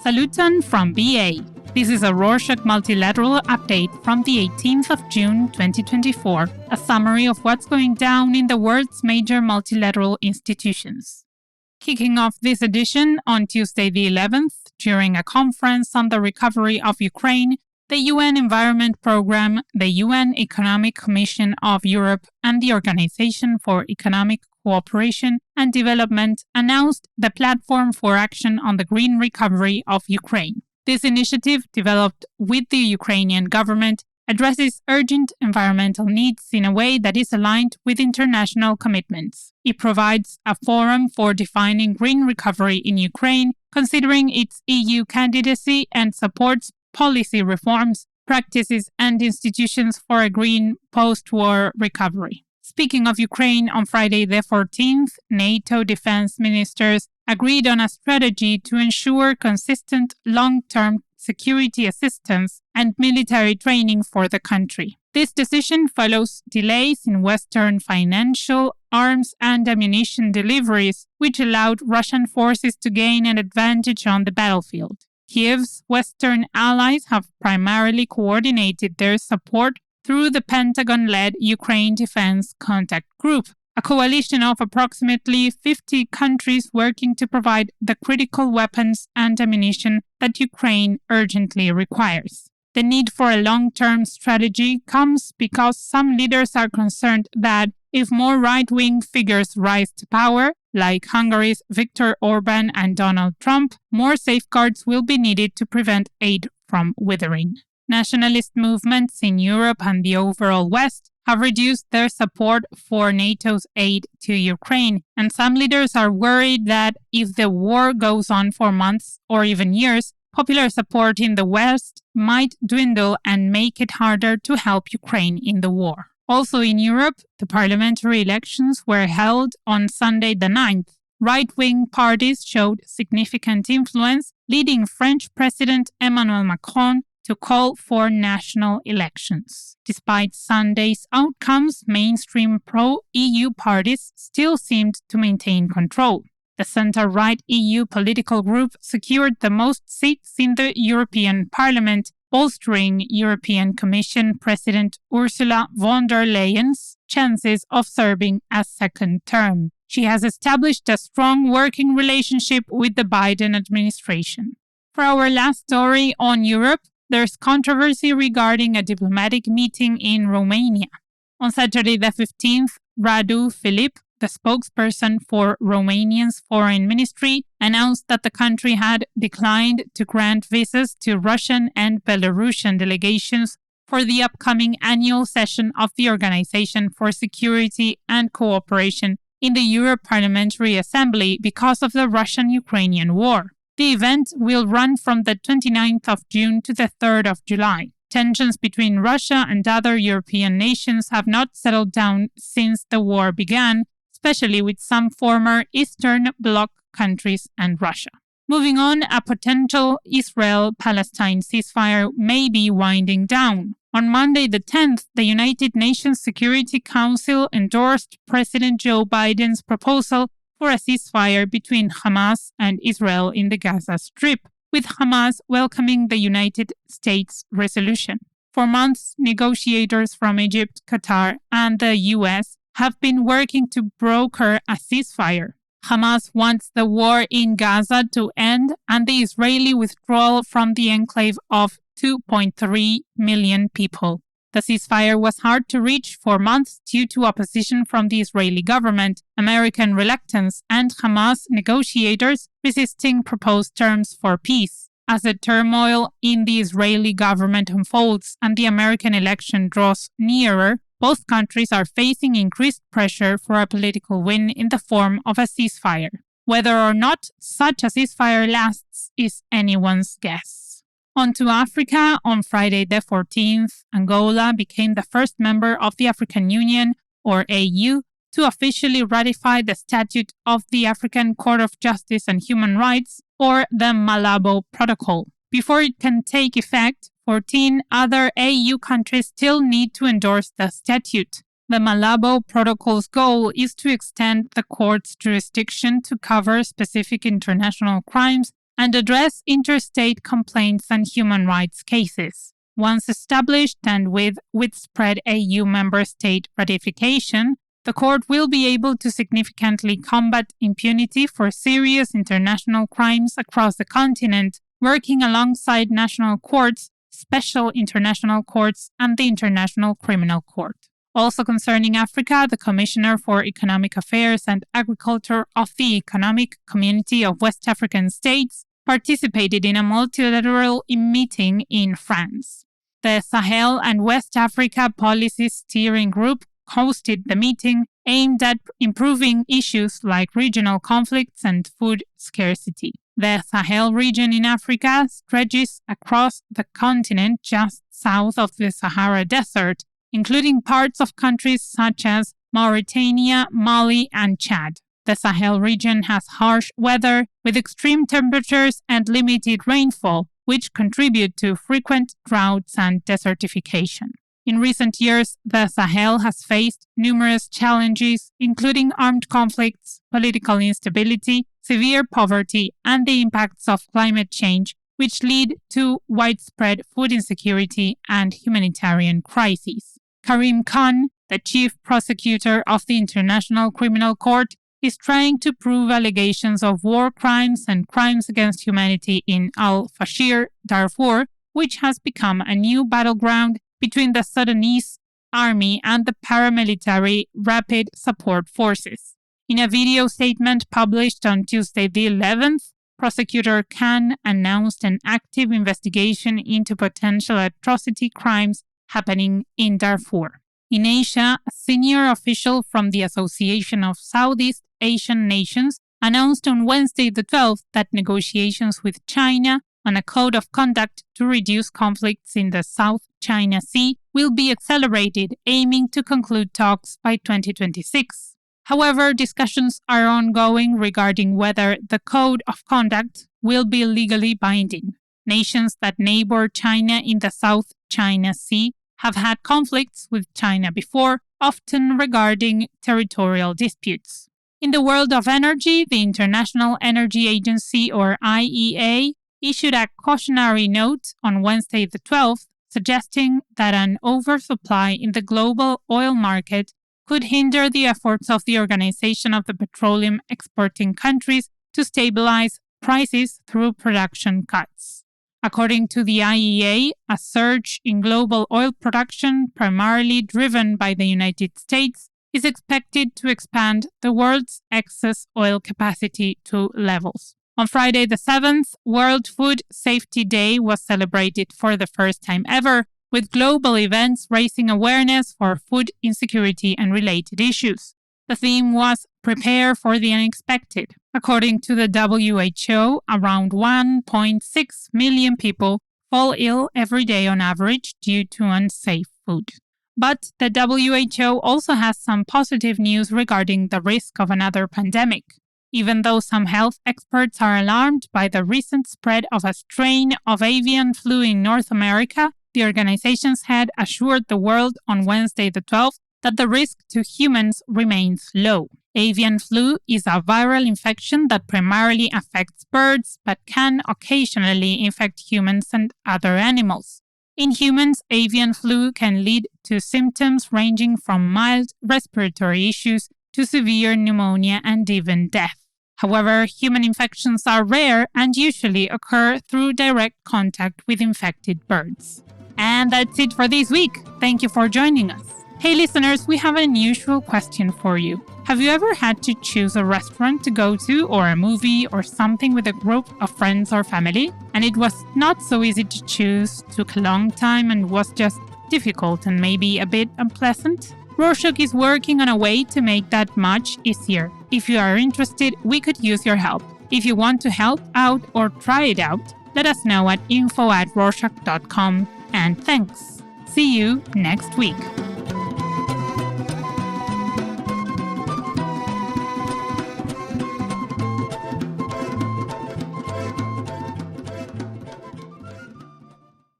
Saluton from BA. This is a Rorschach Multilateral update from the 18th of June 2024, a summary of what's going down in the world's major multilateral institutions. Kicking off this edition on Tuesday the 11th, during a conference on the recovery of Ukraine, the UN Environment Programme, the UN Economic Commission of Europe, and the Organization for Economic Cooperation and Development announced the Platform for Action on the Green Recovery of Ukraine. This initiative, developed with the Ukrainian government, addresses urgent environmental needs in a way that is aligned with international commitments. It provides a forum for defining green recovery in Ukraine, considering its EU candidacy, and supports policy reforms, practices, and institutions for a green post-war recovery. Speaking of Ukraine, on Friday the 14th, NATO defense ministers agreed on a strategy to ensure consistent long-term security assistance and military training for the country. This decision follows delays in Western financial, arms, and ammunition deliveries, which allowed Russian forces to gain an advantage on the battlefield. Kiev's Western allies have primarily coordinated their support through the Pentagon-led Ukraine Defense Contact Group, a coalition of approximately 50 countries working to provide the critical weapons and ammunition that Ukraine urgently requires. The need for a long-term strategy comes because some leaders are concerned that if more right-wing figures rise to power, like Hungary's Viktor Orban and Donald Trump, more safeguards will be needed to prevent aid from withering. Nationalist movements in Europe and the overall West have reduced their support for NATO's aid to Ukraine, and some leaders are worried that if the war goes on for months or even years, popular support in the West might dwindle and make it harder to help Ukraine in the war. Also in Europe, the parliamentary elections were held on Sunday the 9th. Right-wing parties showed significant influence, leading French President Emmanuel Macron to call for national elections. Despite Sunday's outcomes, mainstream pro-EU parties still seemed to maintain control. The center-right EU political group secured the most seats in the European Parliament, bolstering European Commission President Ursula von der Leyen's chances of serving a second term. She has established a strong working relationship with the Biden administration. For our last story on Europe, there's controversy regarding a diplomatic meeting in Romania. On Saturday the 15th, Radu Filip, the spokesperson for Romania's foreign ministry, announced that the country had declined to grant visas to Russian and Belarusian delegations for the upcoming annual session of the Organization for Security and Cooperation in the Europe Parliamentary Assembly because of the Russian-Ukrainian war. The event will run from the 29th of June to the 3rd of July. Tensions between Russia and other European nations have not settled down since the war began, especially with some former Eastern Bloc countries and Russia. Moving on, a potential Israel-Palestine ceasefire may be winding down. On Monday the 10th, the United Nations Security Council endorsed President Joe Biden's proposal for a ceasefire between Hamas and Israel in the Gaza Strip, with Hamas welcoming the United States resolution. For months, negotiators from Egypt, Qatar, and the US have been working to broker a ceasefire. Hamas wants the war in Gaza to end and the Israeli withdrawal from the enclave of 2.3 million people. The ceasefire was hard to reach for months due to opposition from the Israeli government, American reluctance, and Hamas negotiators resisting proposed terms for peace. As the turmoil in the Israeli government unfolds and the American election draws nearer, both countries are facing increased pressure for a political win in the form of a ceasefire. Whether or not such a ceasefire lasts is anyone's guess. On to Africa. On Friday the 14th, Angola became the first member of the African Union, or AU, to officially ratify the Statute of the African Court of Justice and Human Rights, or the Malabo Protocol. Before it can take effect, 14 other AU countries still need to endorse the statute. The Malabo Protocol's goal is to extend the court's jurisdiction to cover specific international crimes and address interstate complaints and human rights cases. Once established and with widespread AU member state ratification, the court will be able to significantly combat impunity for serious international crimes across the continent, working alongside national courts, special international courts, and the International Criminal Court. Also concerning Africa, the Commissioner for Economic Affairs and Agriculture of the Economic Community of West African States participated in a multilateral meeting in France. The Sahel and West Africa Policy Steering Group hosted the meeting aimed at improving issues like regional conflicts and food scarcity. The Sahel region in Africa stretches across the continent just south of the Sahara Desert, including parts of countries such as Mauritania, Mali, and Chad. The Sahel region has harsh weather with extreme temperatures and limited rainfall, which contribute to frequent droughts and desertification. In recent years, the Sahel has faced numerous challenges, including armed conflicts, political instability, severe poverty, and the impacts of climate change, which lead to widespread food insecurity and humanitarian crises. Karim Khan, the chief prosecutor of the International Criminal Court, is trying to prove allegations of war crimes and crimes against humanity in al-Fashir, Darfur, which has become a new battleground between the Sudanese army and the paramilitary Rapid Support Forces. In a video statement published on Tuesday the 11th, Prosecutor Khan announced an active investigation into potential atrocity crimes happening in Darfur. In Asia, a senior official from the Association of Southeast Asian Nations announced on Wednesday the 12th that negotiations with China on a code of conduct to reduce conflicts in the South China Sea will be accelerated, aiming to conclude talks by 2026. However, discussions are ongoing regarding whether the code of conduct will be legally binding. Nations that neighbor China in the South China Sea have had conflicts with China before, often regarding territorial disputes. In the world of energy, the International Energy Agency, or IEA, issued a cautionary note on Wednesday the 12th, suggesting that an oversupply in the global oil market could hinder the efforts of the Organization of the Petroleum Exporting Countries to stabilize prices through production cuts. According to the IEA, a surge in global oil production, primarily driven by the United States, is expected to expand the world's excess oil capacity to levels. On Friday the 7th, World Food Safety Day was celebrated for the first time ever, with global events raising awareness for food insecurity and related issues. The theme was Prepare for the Unexpected. According to the WHO, around 1.6 million people fall ill every day on average due to unsafe food. But the WHO also has some positive news regarding the risk of another pandemic. Even though some health experts are alarmed by the recent spread of a strain of avian flu in North America, the organization's head assured the world on Wednesday the 12th that the risk to humans remains low. Avian flu is a viral infection that primarily affects birds but can occasionally infect humans and other animals. In humans, avian flu can lead to symptoms ranging from mild respiratory issues to severe pneumonia and even death. However, human infections are rare and usually occur through direct contact with infected birds. And that's it for this week. Thank you for joining us. Hey listeners, we have an unusual question for you. Have you ever had to choose a restaurant to go to, or a movie, or something with a group of friends or family, and it was not so easy to choose, took a long time, and was just difficult and maybe a bit unpleasant? Rorschach is working on a way to make that much easier. If you are interested, we could use your help. If you want to help out or try it out, let us know at info@rorschach.com. And thanks. See you next week.